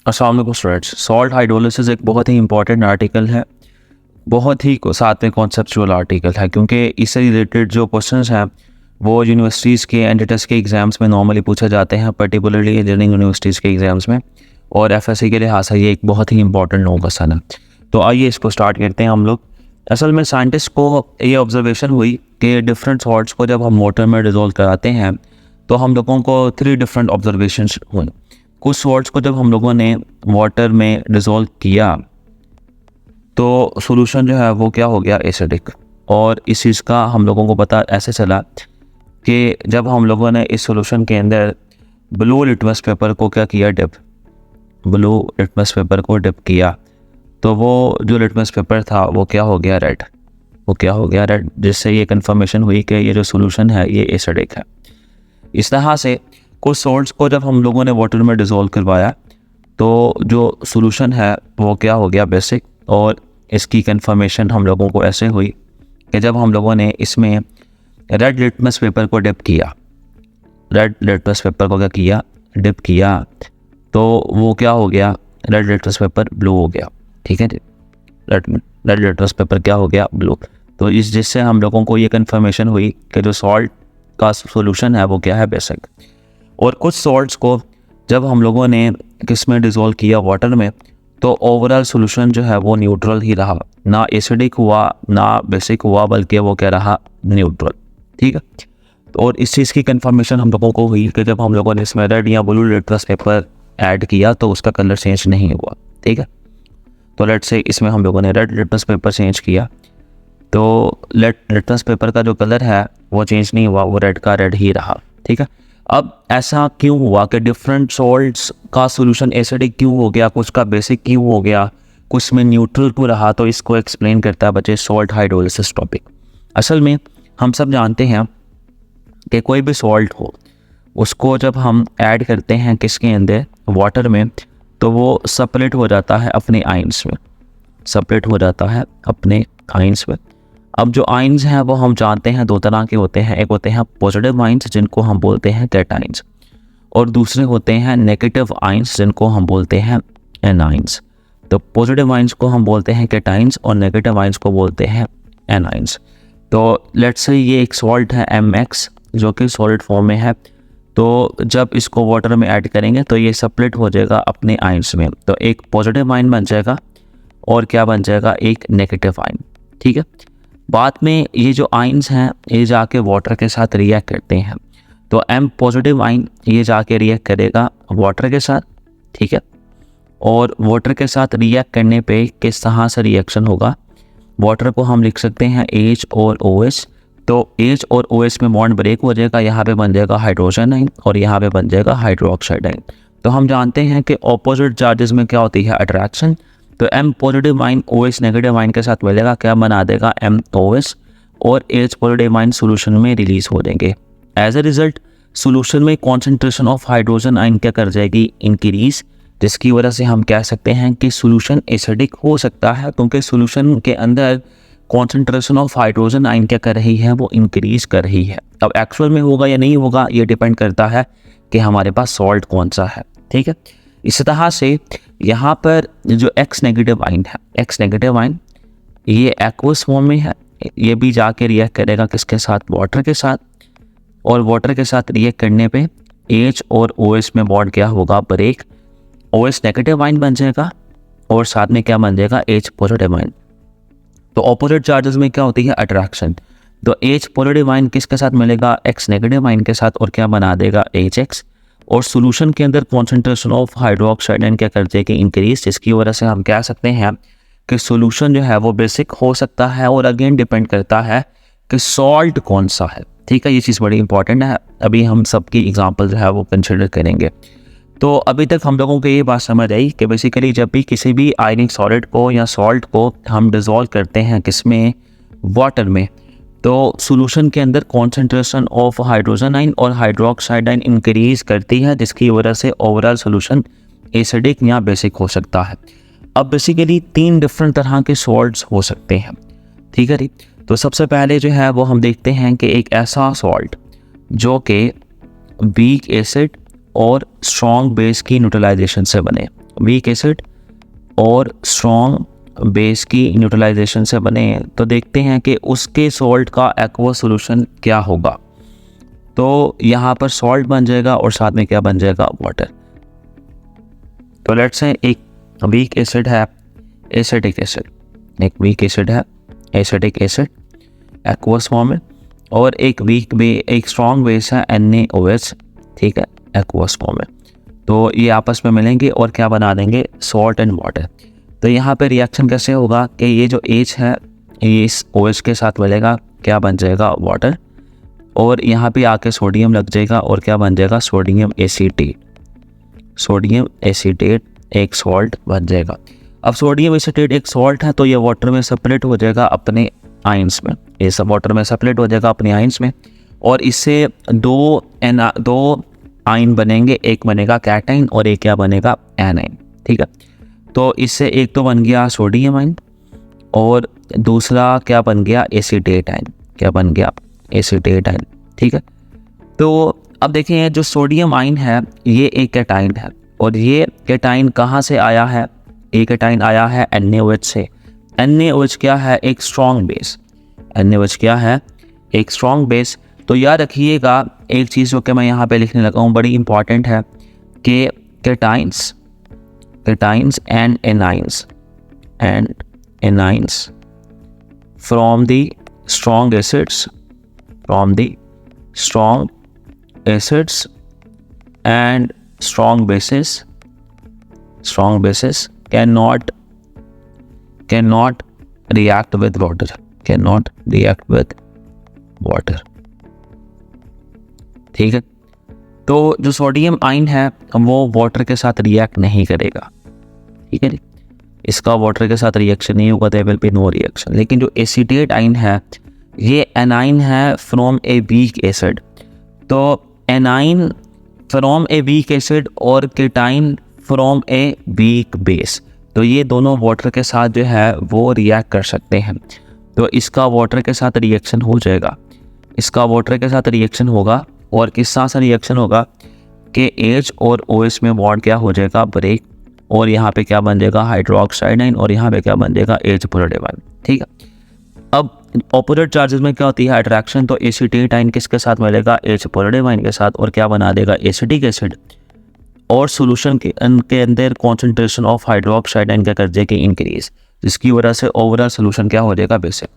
अस्सलाम वालेकुम students. Salt hydrolysis एक बहुत ही इंपॉर्टेंट आर्टिकल है, बहुत ही साथ में कॉन्सेप्चुअल आर्टिकल है, क्योंकि इससे रिलेटेड जो क्वेश्चंस हैं वो यूनिवर्सिटीज़ के एंट्रेंस के एग्ज़ाम्स में नॉर्मली पूछे जाते हैं, पर्टिकुलरली इंजीनियरिंग यूनिवर्सिटीज़ के एग्ज़ाम्स में। और एफएससी के लिहाज से ये एक बहुत ही इंपॉर्टेंट क्वेश्चन है। तो आइए इसको स्टार्ट करते हैं हम लोग। असल में साइंटिस्ट को ये ऑब्जर्वेशन हुई कि डिफरेंट सॉल्ट्स को जब हम वाटर में डिज़ोल्व कराते हैं तो हम लोगों को 3 डिफरेंट ऑब्जर्वेशन हुए। कुछ सॉल्ट्स को जब हम लोगों ने वाटर में डिज़ोल्व किया तो सॉल्यूशन जो है वो क्या हो गया, एसिडिक। और इस चीज़ का हम लोगों को पता ऐसे चला कि जब हम लोगों ने इस सॉल्यूशन के अंदर ब्लू लिटमस पेपर को क्या किया, ब्लू लिटमस पेपर को डिप किया, तो वो जो लिटमस पेपर था वो क्या हो गया, रेड, जिससे ये कंफर्मेशन हुई कि ये जो सॉल्यूशन है ये एसिडिक है। इस तरह से कुछ सॉल्ट्स को जब हम लोगों ने वाटर में डिज़ोल्व करवाया तो जो सॉल्यूशन है वो क्या हो गया, बेसिक। और इसकी कंफर्मेशन हम लोगों को ऐसे हुई कि जब हम लोगों ने इसमें रेड लिटमस पेपर को डिप किया, डिप किया, तो वो क्या हो गया, रेड लिटमस पेपर ब्लू हो गया। ठीक है जी, रेड लिटमस पेपर क्या हो गया, ब्लू। तो इस जिससे हम लोगों को ये कंफर्मेशन हुई कि जो सॉल्ट का सॉल्यूशन है वो क्या है, बेसिक। और कुछ सॉल्ट्स को जब हम लोगों ने किस में डिज़ोल्व किया, वाटर में, तो ओवरऑल सॉल्यूशन जो है वो न्यूट्रल ही रहा, ना एसिडिक हुआ ना बेसिक हुआ, बल्कि वो क्या रहा, न्यूट्रल। ठीक है। और इस चीज़ की कंफर्मेशन हम लोगों को हुई कि जब हम लोगों ने इसमें रेड या ब्लू लिटमस पेपर ऐड किया तो उसका कलर चेंज नहीं हुआ। ठीक है। तो लेट्स से इसमें हम लोगों ने रेड लिटमस पेपर चेंज किया तो लिटमस पेपर का जो कलर है वो चेंज नहीं हुआ, वो रेड का रेड ही रहा। ठीक है। अब ऐसा क्यों हुआ कि डिफरेंट सॉल्ट्स का सॉल्यूशन एसिडिक क्यों हो गया, कुछ का बेसिक क्यों हो गया, कुछ में न्यूट्रल क्यों रहा? तो इसको एक्सप्लेन करता है बच्चे सॉल्ट हाइड्रोलिसिस टॉपिक। असल में हम सब जानते हैं कि कोई भी सॉल्ट हो उसको जब हम ऐड करते हैं किसके अंदर, वाटर में, तो वो सेपरेट हो जाता है अपने आयंस में, अब जो आयंस हैं वो हम जानते हैं 2 तरह के होते हैं। एक होते हैं पॉजिटिव आयंस जिनको हम बोलते हैं कैटायंस, और दूसरे होते हैं नेगेटिव आयंस जिनको हम बोलते हैं एनायंस। तो पॉजिटिव आयंस को हम बोलते हैं कैटायंस और नेगेटिव आयंस को बोलते हैं एनायंस। तो लेट्स से ये एक सॉल्ट है MX जो कि सॉलिड फॉर्म में है, तो जब इसको वाटर में ऐड करेंगे तो ये सेपरेट हो जाएगा अपने आयंस में, तो एक पॉजिटिव आयन बन जाएगा और क्या बन जाएगा, एक नेगेटिव आयन। ठीक है। बाद में ये जो आयंस हैं ये जाके वाटर के साथ रिएक्ट करते हैं, तो M पॉजिटिव आयन ये जाके रिएक्ट करेगा वाटर के साथ। ठीक है। और वाटर के साथ रिएक्ट करने पे किस तरह से रिएक्शन होगा, वाटर को हम लिख सकते हैं H और OH। तो H और OH में बॉन्ड ब्रेक हो जाएगा, यहाँ पे बन जाएगा हाइड्रोजन आयन और यहाँ पे बन जाएगा हाइड्रोक्साइड आयन। तो हम जानते हैं कि ऑपोजिट चार्जेस में क्या होती है, अट्रैक्शन। तो M positive ion OH negative ion के साथ मिलेगा, क्या बना देगा, MOH, और H पॉजिटिव आयन सॉल्यूशन में रिलीज हो देंगे। एज ए रिजल्ट सॉल्यूशन में कॉन्सेंट्रेशन ऑफ हाइड्रोजन आयन क्या कर जाएगी, इंक्रीज, जिसकी वजह से हम कह सकते हैं कि सॉल्यूशन एसिडिक हो सकता है, क्योंकि सॉल्यूशन के अंदर कॉन्सेंट्रेशन ऑफ हाइड्रोजन आयन क्या कर रही है, वो इंक्रीज कर रही है। अब एक्चुअल में होगा या नहीं होगा ये डिपेंड करता है कि हमारे पास सॉल्ट कौन सा है। ठीक है। इस तरह से यहाँ पर जो X नेगेटिव आयन ये एक्वस फॉर्म में है, ये भी जाके रिएक्ट करेगा किसके साथ, वाटर के साथ, और वाटर के साथ रिएक्ट करने पे H और OH में बॉन्ड क्या होगा, ब्रेक, OH नेगेटिव आयन बन जाएगा और साथ में क्या बन जाएगा, H पॉजिटिव आयन। तो ऑपोजिट चार्जेस में क्या होती है, अट्रैक्शन। तो H पॉजिटिव आयन किसके साथ मिलेगा, X नेगेटिव आयन के साथ, और क्या बना देगा, HX। और सॉल्यूशन के अंदर कॉन्सेंट्रेशन ऑफ हाइड्रोक्साइड आयन क्या कर जाएगी, इंक्रीज, जिसकी वजह से हम कह सकते हैं कि सॉल्यूशन जो है वो बेसिक हो सकता है। और अगेन डिपेंड करता है कि सॉल्ट कौन सा है। ठीक है। ये चीज़ बड़ी इंपॉर्टेंट है, अभी हम सबकी एग्जांपल जो है वो कंसिडर करेंगे। तो अभी तक हम लोगों को ये बात समझ आई कि बेसिकली जब भी किसी भी आयनिक सॉलिड को या सॉल्ट को हम डिज़ोल्व करते हैं किसमें, वाटर में, तो सॉल्यूशन के अंदर कॉन्सेंट्रेशन ऑफ हाइड्रोजन आयन और हाइड्रोक्साइड आयन इंक्रीज करती है, जिसकी वजह से ओवरऑल सॉल्यूशन एसिडिक या बेसिक हो सकता है। अब बेसिकली 3 डिफरेंट तरह के सॉल्ट्स हो सकते हैं। ठीक है जी। तो सबसे पहले जो है वो हम देखते हैं कि एक ऐसा सॉल्ट जो कि वीक एसिड और स्ट्रॉन्ग बेस की न्यूट्रलाइजेशन से बने। वीक एसिड और स्ट्रॉन्ग बेस की न्यूट्रलाइजेशन से बने हैं, तो देखते हैं कि उसके सॉल्ट का एक्वा सोल्यूशन क्या होगा। तो यहाँ पर सॉल्ट बन जाएगा और साथ में क्या बन जाएगा, वाटर। तो लेट्स से एक वीक एसिड है एसिटिक एसिड, एक वीक एसिड है एसिटिक एसिड एक्वस फॉर्म में, और एक स्ट्रॉन्ग बेस है NaOH, ठीक है, एक्वस फॉर्म में। तो ये आपस में मिलेंगे और क्या बना देंगे, सॉल्ट एंड वाटर। तो यहाँ पे रिएक्शन कैसे होगा कि ये जो H है ये इस OH के साथ मिलेगा, क्या बन जाएगा, वाटर, और यहाँ पे आके सोडियम लग जाएगा और क्या बन जाएगा, सोडियम एसीटेट। सोडियम एसीटेट एक सॉल्ट बन जाएगा। अब सोडियम एसीटेट एक सॉल्ट है तो ये वाटर में सेपरेट हो जाएगा अपने आयंस में, ये सब वाटर में सेपरेट हो जाएगा अपने आयंस में, और इससे दो आयन बनेंगे, एक बनेगा कैटाइन और एक क्या बनेगा, एनाइन, ठीक है। तो इससे एक तो बन गया सोडियम आयन और दूसरा क्या बन गया, एसीटेट आयन, क्या बन गया, एसीटेट आयन, ठीक है। तो अब देखें जो सोडियम आयन है ये एक कैटाइन है, और ये कैटाइन कहाँ से आया है, एक कैटाइन आया है NaOH से। NaOH क्या है, एक स्ट्रॉन्ग बेस। NaOH क्या है, एक स्ट्रॉन्ग बेस। तो याद रखिएगा एक चीज़ जो कि मैं यहाँ पे लिखने लगा हूँ, बड़ी इंपॉर्टेंट है कि cations and anions from the strong acids and strong bases cannot react with water, ठीक है। तो जो सोडियम आयन है वो वाटर के साथ रिएक्ट नहीं करेगा, ठीक है, इसका वाटर के साथ रिएक्शन नहीं होगा, there will be no reaction. लेकिन जो एसीटेट आयन है ये एनाइन है फ्रॉम ए वीक एसिड। तो anion from a weak acid और cation from a weak base, तो ये दोनों वाटर के साथ जो है वो रिएक्ट कर सकते हैं। तो इसका वाटर के साथ रिएक्शन हो जाएगा, इसका वाटर के साथ रिएक्शन होगा, और किस साथ से रिएक्शन होगा कि H और OH में बॉन्ड क्या हो जाएगा, ब्रेक, और यहाँ पे क्या बन जाएगा, हाइड्रोक्साइड आयन, और यहाँ पे क्या बन जाएगा, H पॉजिटिव आयन, ठीक है। अब ऑपोजिट चार्जेस में क्या होती है, अट्रैक्शन। तो एसीटेट आयन किसके साथ मिलेगा, H पॉजिटिव आयन के साथ, और क्या बना देगा, एसिटिक एसिड, और सॉल्यूशन के अंदर कॉन्सेंट्रेशन ऑफ हाइड्रोक्साइड आयन क्या कर देगी, इंक्रीज, जिसकी वजह से ओवरऑल सॉल्यूशन क्या हो जाएगा, बेसिक।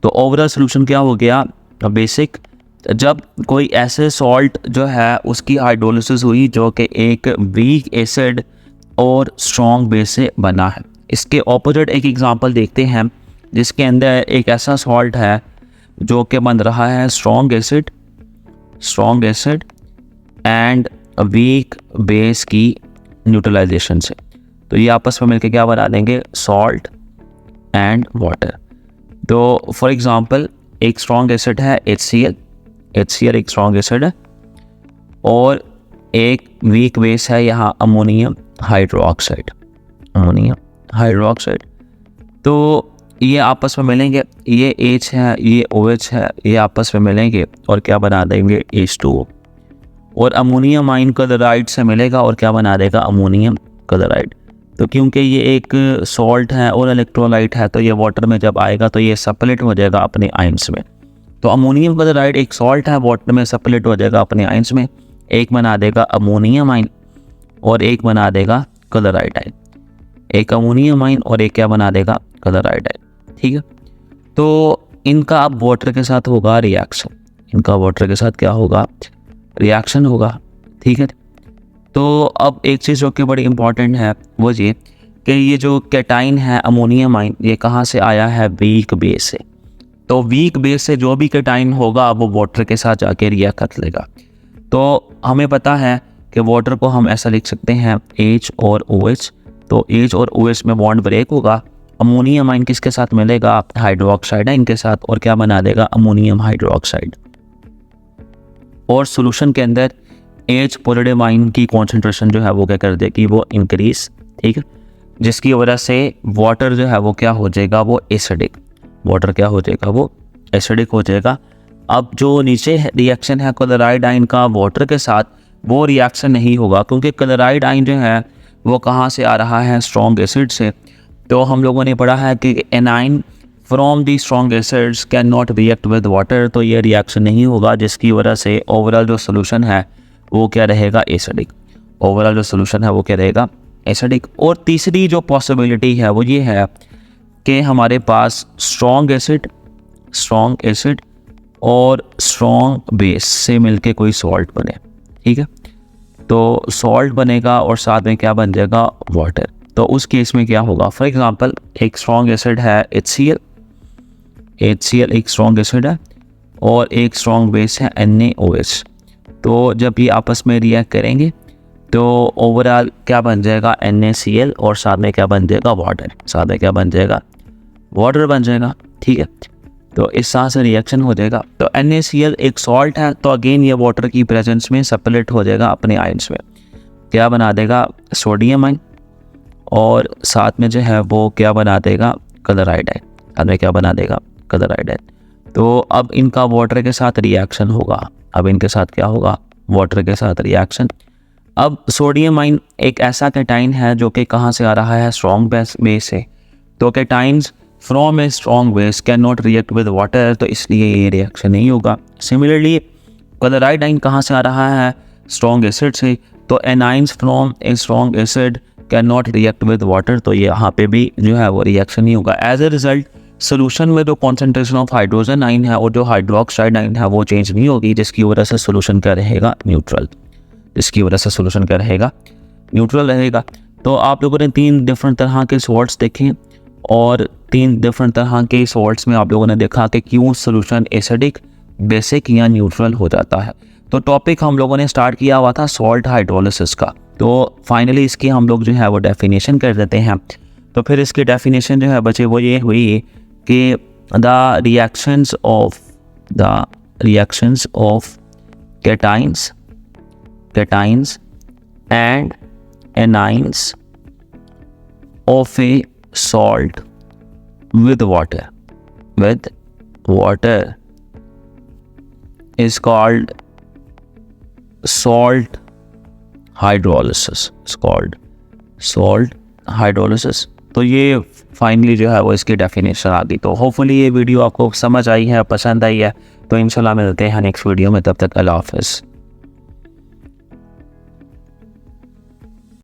तो ओवरऑल सॉल्यूशन क्या हो गया, बेसिक। जब कोई ऐसे सॉल्ट जो है उसकी हाइड्रोलिसिस हुई जो कि एक वीक एसिड और स्ट्रॉन्ग बेस से बना है। इसके ऑपोजिट एक एग्जांपल देखते हैं जिसके अंदर एक ऐसा सॉल्ट है जो कि बन रहा है strong acid and weak base की न्यूट्रलाइजेशन से। तो ये आपस में मिलकर क्या बना देंगे, सॉल्ट एंड वाटर। तो फॉर एग्जांपल एक स्ट्रॉन्ग एसिड है HCl एक स्ट्रॉन्ग एसिड है, और एक वीक बेस है यहाँ अमोनियम हाइड्रोक्साइड। तो ये आपस में मिलेंगे, ये H है ये OH है, ये आपस में मिलेंगे और क्या बना देंगे, H2O, और अमोनियम आयन क्लोराइड से मिलेगा और क्या बना देगा, अमोनियम क्लोराइड। तो क्योंकि ये एक सॉल्ट है और इलेक्ट्रोलाइट है तो ये वाटर में जब आएगा तो ये सेपरेट हो जाएगा अपने आयंस में। तो अमोनियम क्लोराइड एक सॉल्ट है, वाटर में सेपरेट हो जाएगा अपने आयंस में, एक बना देगा अमोनियम आयन और एक बना देगा क्लोराइड आयन, एक अमोनियम आयन और एक क्या बना देगा, क्लोराइड आयन, ठीक है। तो इनका अब वाटर के साथ होगा रिएक्शन, इनका वाटर के साथ क्या होगा, रिएक्शन होगा, ठीक है। तो अब एक चीज़ जो कि बड़ी इंपॉर्टेंट है वो ये कि ये जो कैटाइन है अमोनियम आयन, ये कहाँ से आया है, वीक बेस से। तो वीक बेस से जो भी कैटाइन होगा वो वाटर के साथ जाके रिएक्ट कर लेगा। तो हमें पता है कि वाटर को हम ऐसा लिख सकते हैं H और OH। तो H और OH में बॉन्ड ब्रेक होगा, अमोनियम आयन किसके साथ मिलेगा, हाइड्रोक्साइड आयन के साथ, और क्या बना देगा, अमोनियम हाइड्रोक्साइड। और सॉल्यूशन के अंदर H पॉजिटिव आयन की कॉन्सेंट्रेशन जो है वो क्या कर देगी, वो इंक्रीज, ठीक है, जिसकी वजह से वाटर जो है वो क्या हो जाएगा, वो एसिडिक, वाटर क्या हो जाएगा, वो एसिडिक हो जाएगा। अब जो नीचे रिएक्शन है क्लोराइड आयन का वाटर के साथ, वो रिएक्शन नहीं होगा क्योंकि क्लोराइड आयन जो है वो कहाँ से आ रहा है, स्ट्रॉन्ग एसिड से। तो हम लोगों ने पढ़ा है कि A9 from the strong acids can not react with water, तो ये रिएक्शन नहीं होगा, जिसकी वजह से ओवरऑल जो सोल्यूशन है वो क्या रहेगा, एसिडिक। ओवरऑल जो सोल्यूशन है वो क्या रहेगा, एसिडिक। और तीसरी जो पॉसिबिलिटी है वो ये है कि हमारे पास स्ट्रॉन्ग एसिड और स्ट्रॉन्ग बेस से मिलके कोई सॉल्ट बने, ठीक है। तो सॉल्ट बनेगा और साथ में क्या बन जाएगा, वाटर। तो उस केस में क्या होगा, फॉर एग्जांपल एक स्ट्रॉन्ग एसिड है HCl एक स्ट्रॉन्ग एसिड है और एक स्ट्रॉन्ग बेस है NaOH। तो जब ये आपस में रिएक्ट करेंगे तो ओवरऑल क्या बन जाएगा, NaCl और साथ में क्या बन जाएगा, वाटर बन जाएगा, ठीक है। तो इस तरह से रिएक्शन हो जाएगा। तो NaCl एक सॉल्ट है, तो अगेन ये वाटर की प्रेजेंस में सेपरेट हो जाएगा अपने आयंस में, क्या बना देगा, सोडियम आयन, और साथ में जो है वो क्या बना देगा, कलर आयोडाइड। साथ में क्या बना देगा, कलर आयोडाइड। तो अब इनका वाटर के साथ रिएक्शन होगा, वाटर के साथ रिएक्शन। अब सोडियम आयन एक ऐसा कैटाइन है जो कि कहाँ से आ रहा है, स्ट्रॉन्ग बेस से। तो cations from a strong base can not react with water, तो इसलिए ये रिएक्शन नहीं होगा। सिमिलरली कलराइड आयन कहाँ से आ रहा है, स्ट्रॉन्ग एसिड से। तो anions from a strong acid can not react with water, तो ये यहाँ पे भी जो है वो रिएक्शन नहीं होगा। एज ए रिजल्ट सोल्यूशन में जो कॉन्सेंट्रेशन ऑफ हाइड्रोजन आयन है और जो हाइड्रोक्साइड आयन है वो चेंज नहीं होगी, जिसकी वजह से सोल्यूशन क्या रहेगा, न्यूट्रल रहेगा। तो आप लोगों ने 3 डिफरेंट तरह के सॉल्ट्स देखे और 3 डिफरेंट तरह के सॉल्ट्स में आप लोगों ने देखा कि क्यों सोल्यूशन एसिडिक, बेसिक या न्यूट्रल हो जाता है। तो टॉपिक हम लोगों ने स्टार्ट किया हुआ था सॉल्ट हाइड्रोलिसिस का। तो फाइनली इसकी हम लोग जो है वो डेफिनेशन कर देते हैं। तो फिर इसकी डेफिनेशन जो है बच्चे वो ये हुई कि the reactions of cations and anions of A salt with water is called salt hydrolysis। तो ये फाइनली जो है वो इसकी डेफिनेशन आ गई। तो होपफुली ये वीडियो आपको समझ आई है, पसंद आई है। तो इंशाल्लाह मिलते हैं नेक्स्ट वीडियो में, तब तक अल्लाह हाफ़िज़।